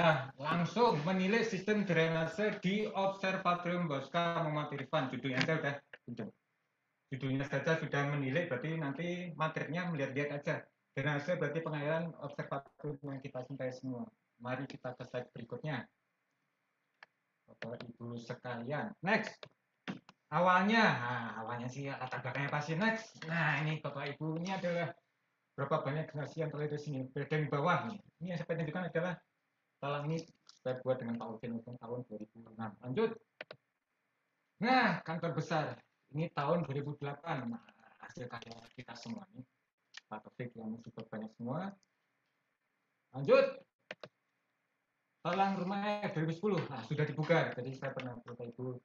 Nah, langsung menilai sistem drainase di Observatorium Bosca Muhammad Irfan. Judulnya saja udah judulnya saja sudah menilai, berarti nanti materinya melihat-lihat aja. Drainase berarti pengairan observatorium yang kita cintai semua. Mari kita ke slide berikutnya. Bapak Ibu sekalian. Next. Awalnya sih latar belakangnya pasti next. Nah, ini Bapak Ibu, ini adalah berapa banyak generasi yang terlihat di sini. Bagian bawah nih. Ini yang saya tunjukkan adalah talang ini saya buat dengan Pak Udin untuk tahun 2006. Lanjut. Nah, kantor besar. Ini tahun 2008. Nah, hasil karya kita semua nih. Pak Taufik yang support banyak semua. Lanjut. Talang rumah 2010. Nah, sudah dibuka. Jadi saya pernah Bapak Ibu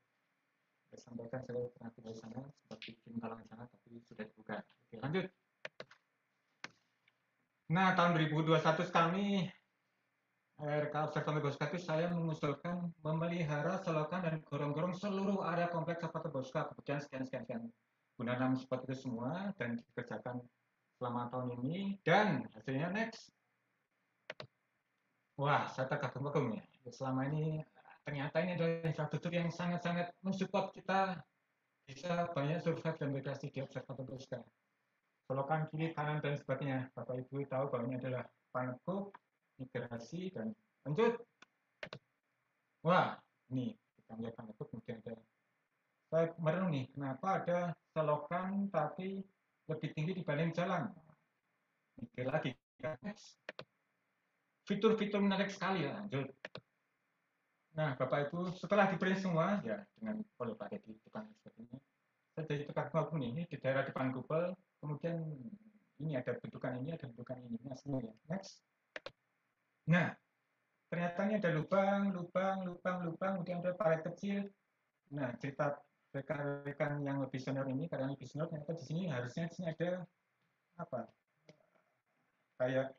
sampaikan saya pernah tinggal di sana, sempat bikin talang sana, tapi sudah dibuka. Oke, lanjut. Nah, tahun 2021 kami RK Observatorium Bosca itu saya mengusulkan memelihara, selokan, dan gorong-gorong seluruh area kompleks Observatorium Bosca. Kemudian sekian. Guna 6 spot itu semua dan dikerjakan selama tahun ini. Dan hasilnya next. Wah, saya terkagum-kagum ya. Selama ini ternyata ini adalah infrastruktur yang sangat-sangat mensupport kita bisa banyak survive dan migrasi di Observatorium Bosca. Selokan kiri, kanan, dan sebagainya. Bapak Ibu tahu bahwa ini adalah panekuk, migrasi, dan lanjut. Wah, ini kita lihat panekuk, kemudian ada. Saya merenung nih, kenapa ada selokan tapi lebih tinggi dibanding jalan? Mikir lagi. Fitur-fitur menarik sekali, lanjut. Nah, Bapak Ibu, setelah diprint semua, ya dengan oleh Pak Dedi, tukang seperti ini, saya jadi tukang nih, di daerah depan kupel, kemudian ini ada bentukan ini, ada bentukan ini, nah semua ya. Next. Nah, ternyata ini ada lubang, kemudian ada palet kecil. Nah, cerita rekan-rekan yang lebih senior ini, karena lebih senior, ternyata di sini harusnya di sini ada apa? Kayak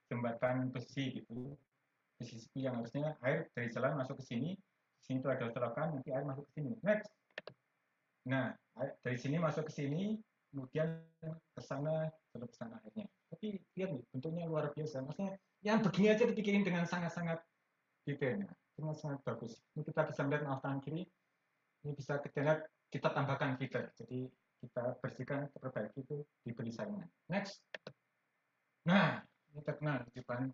jembatan besi gitu, besi yang harusnya air dari jalan masuk ke sini itu ada selokan, nanti air masuk ke sini. Next. Nah, dari sini masuk ke sini, kemudian ke sana, ke sana airnya. Tapi lihat nih, bentuknya luar biasa. Maksudnya yang begini aja dipikirin dengan sangat-sangat detail. Dengan sangat bagus. Ini kita bisa melihat maaf tangan kiri, ini bisa kita lihat, kita tambahkan filter. Jadi kita bersihkan, perbaiki itu, diberi saringan. Next. Nah, ini terkenal di depan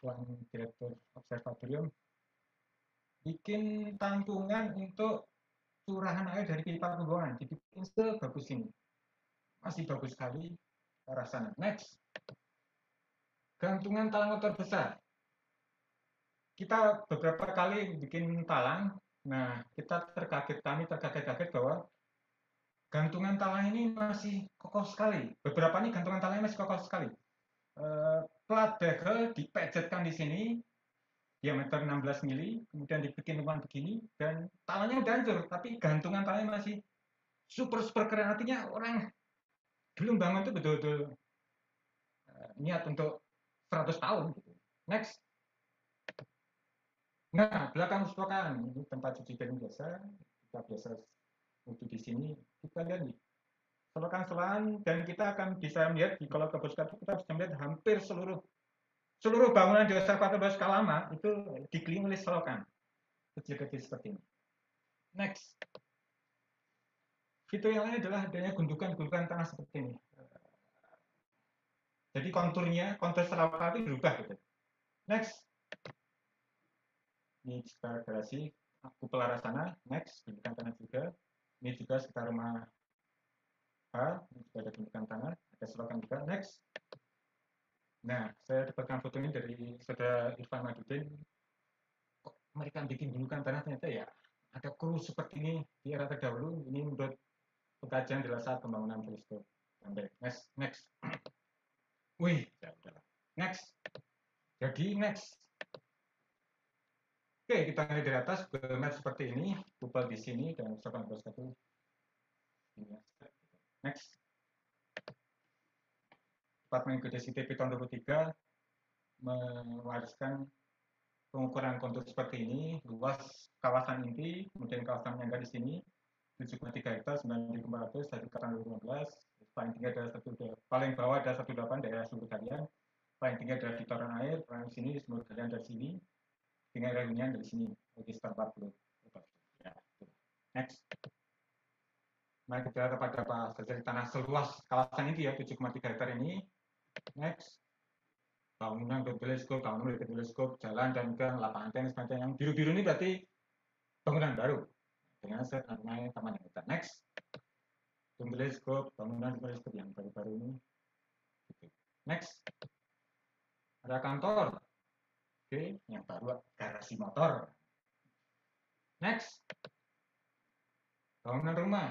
Tuan Direktur Observatorium. Bikin tampungan untuk curahan air dari pipa pembuangan. Dibikin sebagus ini. Masih bagus sekali ke arah sana. Next. Gantungan talang motor besar. Kita beberapa kali bikin talang. Nah, kami terkaget-kaget bahwa gantungan talang ini masih kokoh sekali. Beberapa nih gantungan talangnya masih kokoh sekali. Plat bagel dipejetkan di sini, diameter 16 mili, kemudian dibikin lubang begini, dan talangnya udah hancur, tapi gantungan talangnya masih super keren. Artinya orang belum bangun itu betul-betul niat untuk 100 tahun. Gitu. Next. Nah, belakang selokan ini tempat cuci piring biasa, kita biasa untuk di sini. Kita lihat nih, selokan-selokan, dan kita akan bisa melihat di kalau ke Bosca kita bisa melihat hampir seluruh bangunan di Observatorium Bosca lama itu dikelilingi oleh selokan kecil-kecil seperti ini. Next. Fitur yang lain adalah adanya gundukan-gundukan tanah seperti ini. Jadi kontur selokan itu berubah gitu. Next. Ini sekitar garasi, kupel arah sana. Next, gundukan tanah juga. Ini juga sekitar rumah H, ini juga ada gundukan tanah, ada selokan juga. Next. Nah, saya dapatkan foto ini dari saudara Irfan Madudin. Kok mereka bikin gundukan tanah ternyata ya ada kru seperti ini di era terdahulu. Ini menurut pengkajian adalah saat pembangunan teleskop. Next. Wih, ya udahlah. Next. Jadi next. Oke, kita lihat dari atas, map seperti ini, kupal di sini, dan misalkan bos satu. Next. Departemen Geodesi TP tahun 2003 mewariskan pengukuran kontur seperti ini, luas kawasan inti, kemudian kawasan penyangga di sini, 7,3 hektar, 9.400 dari tahun 2015, paling tinggi adalah paling bawah ada 18 daerah sumber galian, paling tinggi adalah di toran air, paling sini di sumber galian dari sini. tinggal hunian dari sini register 40. Ya, next. Mari kita kepada Pak Hasil tanah seluas kawasan ini ya 7,3 hektar ini. Next. Bangunan berteleskop, bangunan berteleskop, jalan dan gang, lapangan tenis, sebagainya. Yang biru-biru ini berarti bangunan baru dengan namanya taman habitat. Next. Teleskop, bangunan teleskop yang baru-baru ini. Next. Ada kantor. Oke, yang baru garasi motor. Next. Bangunan rumah.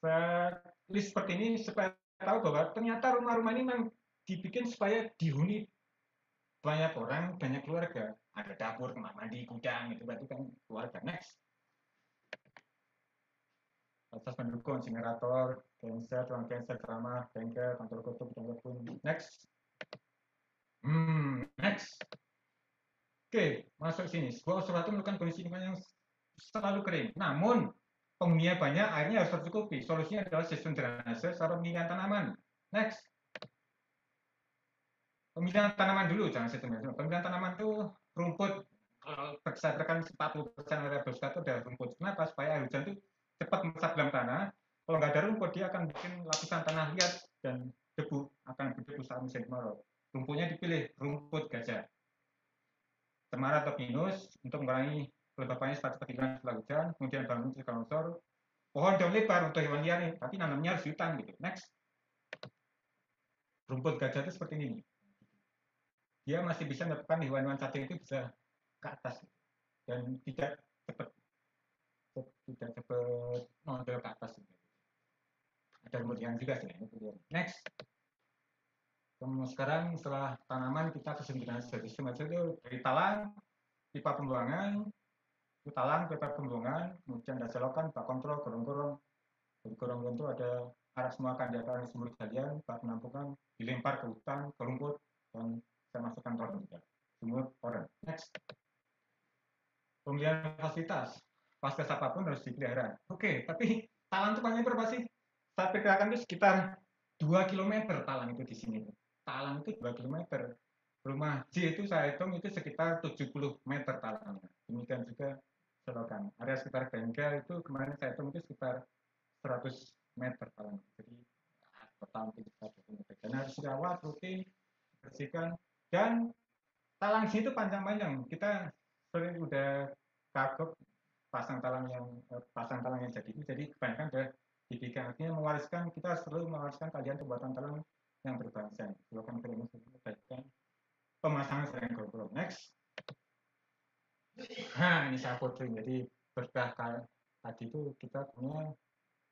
Saya list seperti ini supaya tahu bahwa ternyata rumah-rumah ini memang dibikin supaya dihuni banyak orang, banyak keluarga. Ada dapur, kamar mandi, gudang, itu berarti kan keluarga. Next. Atas pendukung, generator, genset, ruang genset, kamar, bengkel, kantor kutub, kantor pun. Next. Next. Oke, masuk sini. Sebuah observatorium menemukan kondisi lingkungan yang selalu kering. Namun, penghuninya banyak, airnya harus tercukupi. Solusinya adalah sistem drainase serta pemilihan tanaman. Next. Pemilihan tanaman dulu, jangan sistem drainase. Pemilihan tanaman itu rumput. Kalau saya tekan 40% area biosfer itu adalah rumput. Kenapa? Supaya air hujan itu cepat meresap dalam tanah. Kalau nggak ada rumput, dia akan bikin lapisan tanah liat dan debu akan berdebu saat musim kemarau. Rumputnya dipilih rumput gajah. Cemara atau pinus untuk mengurangi kelembapannya cepat-cepat hilang setelah hujan, kemudian bangun setelah longsor. Pohon daun lebar untuk hewan liar, tapi nanamnya harus hutan gitu. Next. Rumput gajah itu seperti ini. Dia masih bisa menyebabkan hewan-hewan cacing itu bisa ke atas gitu. Dan tidak cepat nondol ke atas gitu. Ada kemudian juga sih. Next. Sekarang setelah tanaman kita kesimpulan sistem itu dari talang, pipa pembuangan, talang, pipa pembuangan, kemudian ada selokan, bak kontrol, gorong-gorong. Dari gorong-gorong itu ada arah semua akan diakan sumur galian, bak penampungan, dilempar ke hutan, ke rumput, dan saya masukkan toren juga. Sumur toren. Next. Pemilihan fasilitas. Fasilitas apapun harus dipelihara. Oke, tapi talang itu panjangnya berapa sih? Saya perkirakan itu sekitar 2 km talang itu di sini. Talang itu 2 km. Rumah J itu saya hitung itu sekitar 70 meter talangnya. Demikian juga selokan. Area sekitar bengkel itu kemarin saya hitung itu sekitar 100 meter talang. Jadi total sekitar 20 meter. Dan harus dirawat rutin, bersihkan. Dan talang sini itu panjang-panjang. Kita sering udah kagok pasang talang yang jadi ini. Jadi kebanyakan udah dibikin, artinya mewariskan, kita selalu mewariskan kalian pembuatan talang yang berbangsa. Silakan kalian bagikan pemasangan sering GoPro. Next. Nah, ini saya foto. Jadi berkah tadi itu kita punya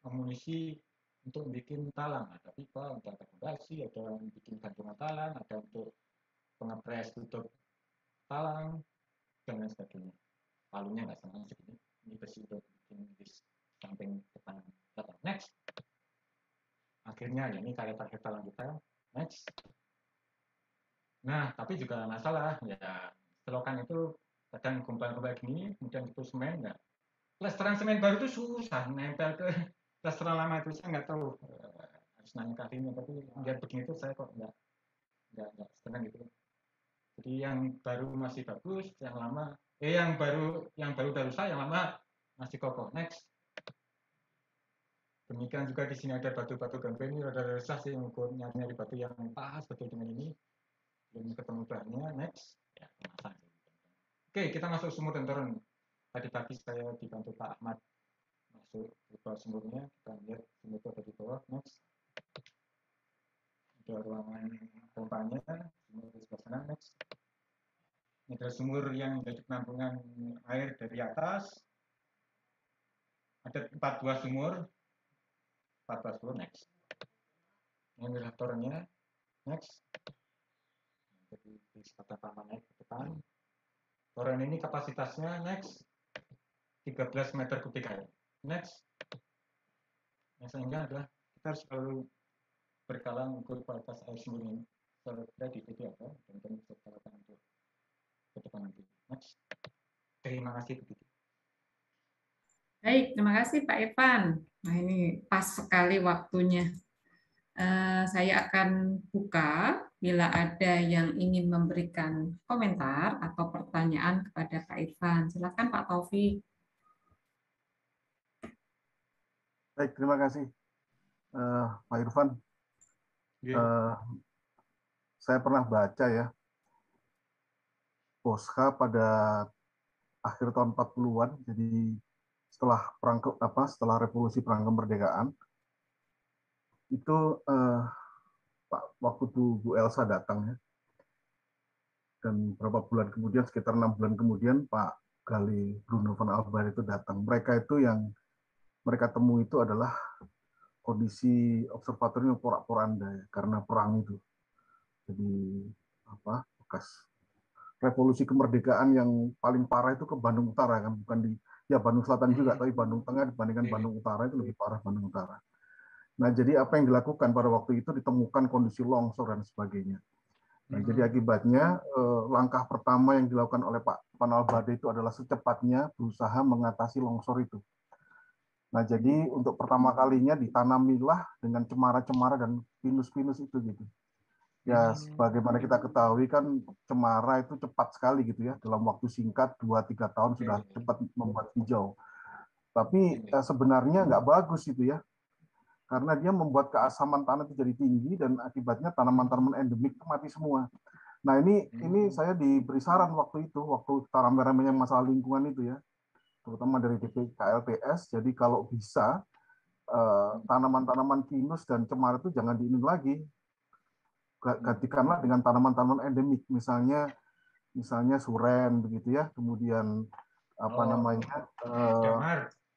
amunisi untuk bikin talang. Ada pipa, ada akomodasi, ada bikin gantungan talang, ada untuk pengepres tutup talang, dan lain sebagainya. Palunya nggak sama segini. Ini bersih untuk bikin di samping depan. Next. Akhirnya ya ini karya target talang kita. Next. Nah, tapi juga masalah ya selokan itu kadang gumpal-gumpal gini, kemudian itu semen ya. Plesteran semen baru itu susah nempel ke plesteran lama itu, saya nggak tahu harus nanya ke ahlinya, tapi lihat begini itu saya kok nggak senang gitu. Jadi yang baru masih bagus, yang lama yang baru udah rusak, yang lama masih kokoh. Next. Demikian juga di sini ada batu-batu gambling, ini ada resah sih nyari batu yang pas betul dengan ini. Belum ketemu bahannya. Next. Ya, kemasan. Oke, kita masuk sumur dan toren. Tadi pagi saya dibantu Pak Ahmad masuk ke bawah sumurnya. Kita lihat sumur itu ada di bawah. Next. Ada ruangan pompanya, sumur di sebelah sana. Next. Ini ada sumur yang jadi penampungan air dari atas. Ada 4 buah sumur. 4 buah sumur. Next. Ini adalah torennya. Next. Jadi di sekitar taman naik ke depan. Toren ini kapasitasnya next 13 meter kubik air. Next. Yang selanjutnya adalah kita harus selalu berkala mengukur kualitas air sumur ini. Saya di video apa dan kami bisa katakan untuk ke depan nanti. Next. Terima kasih begitu. Baik, terima kasih Pak Evan. Nah ini pas sekali waktunya. Saya akan buka bila ada yang ingin memberikan komentar atau pertanyaan kepada Pak Irfan. Silakan Pak Taufik. Baik, terima kasih Pak Irfan. Saya pernah baca ya, Boscha pada akhir tahun 40-an, jadi setelah revolusi perang kemerdekaan, itu waktu itu Bu Elsa datang ya, dan beberapa bulan kemudian, sekitar 6 bulan kemudian, Pak Gali Bruno van Albert itu datang. Mereka itu yang mereka temui itu adalah kondisi observatorium porak-poranda ya, karena perang itu. Jadi bekas revolusi kemerdekaan yang paling parah itu ke Bandung Utara kan, bukan di Bandung Selatan juga, tapi Bandung Tengah dibandingkan Bandung Utara itu lebih parah Bandung Utara. Nah, jadi apa yang dilakukan pada waktu itu ditemukan kondisi longsor dan sebagainya. Nah, jadi akibatnya langkah pertama yang dilakukan oleh Pak Van Albade itu adalah secepatnya berusaha mengatasi longsor itu. Nah, jadi untuk pertama kalinya ditanamilah dengan cemara-cemara dan pinus-pinus itu gitu. Ya, sebagaimana kita ketahui kan cemara itu cepat sekali gitu ya, dalam waktu singkat 2-3 tahun sudah cepat membuat hijau. Tapi sebenarnya nggak bagus itu ya, karena dia membuat keasaman tanah itu jadi tinggi dan akibatnya tanaman-tanaman endemik itu mati semua. Nah, ini saya diberi saran waktu itu, waktu rame-ramenya masalah lingkungan itu ya, terutama dari DPKLTS. Jadi kalau bisa tanaman-tanaman pinus dan cemara itu jangan diinin lagi, gantikanlah dengan tanaman-tanaman endemik, misalnya suren begitu ya, kemudian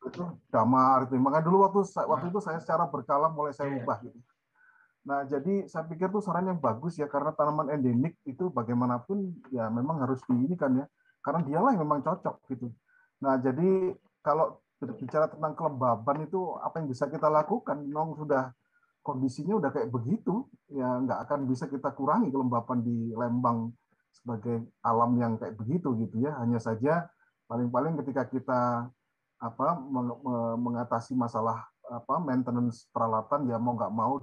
itu damar itu. Makanya dulu waktu itu saya secara berkala mulai saya ubah gitu. Nah, jadi saya pikir itu saran yang bagus ya, karena tanaman endemik itu bagaimanapun ya memang harus diinikan ya, karena dialah yang memang cocok gitu. Nah, jadi kalau berbicara tentang kelembaban itu apa yang bisa kita lakukan? Memang sudah kondisinya udah kayak begitu, ya nggak akan bisa kita kurangi kelembapan di Lembang sebagai alam yang kayak begitu gitu ya. Hanya saja paling-paling ketika kita mengatasi masalah maintenance peralatan ya mau nggak mau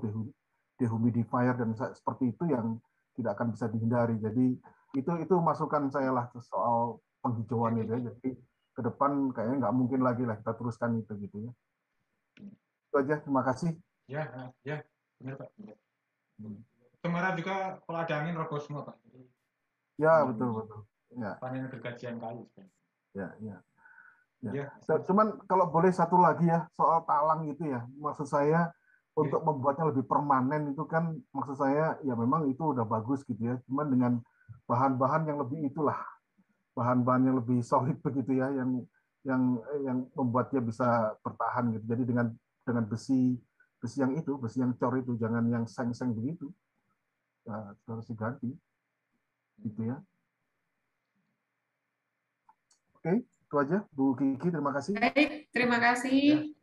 dehumidifier dan seperti itu yang tidak akan bisa dihindari. Jadi itu masukan saya lah soal penghijauan itu ya. Jadi ke depan kayaknya nggak mungkin lagi lah kita teruskan itu gitu ya. Itu aja, terima kasih. Ya, benar Pak. Cemara juga kalau ada angin roboh semua Pak. Ya, betul. Ya. Panen gergajian kayu. Ya. Cuman kalau boleh satu lagi ya, soal talang itu ya. Maksud saya untuk membuatnya lebih permanen itu kan, maksud saya ya memang itu udah bagus gitu ya. Cuman dengan bahan-bahan yang lebih itulah, bahan-bahan yang lebih solid begitu ya, yang membuatnya bisa bertahan gitu. Jadi dengan besi yang itu, besi yang cor itu, jangan yang seng-seng begitu. Ya, harus diganti gitu ya. Oke, itu aja Bu Kiki, terima kasih. Baik, terima kasih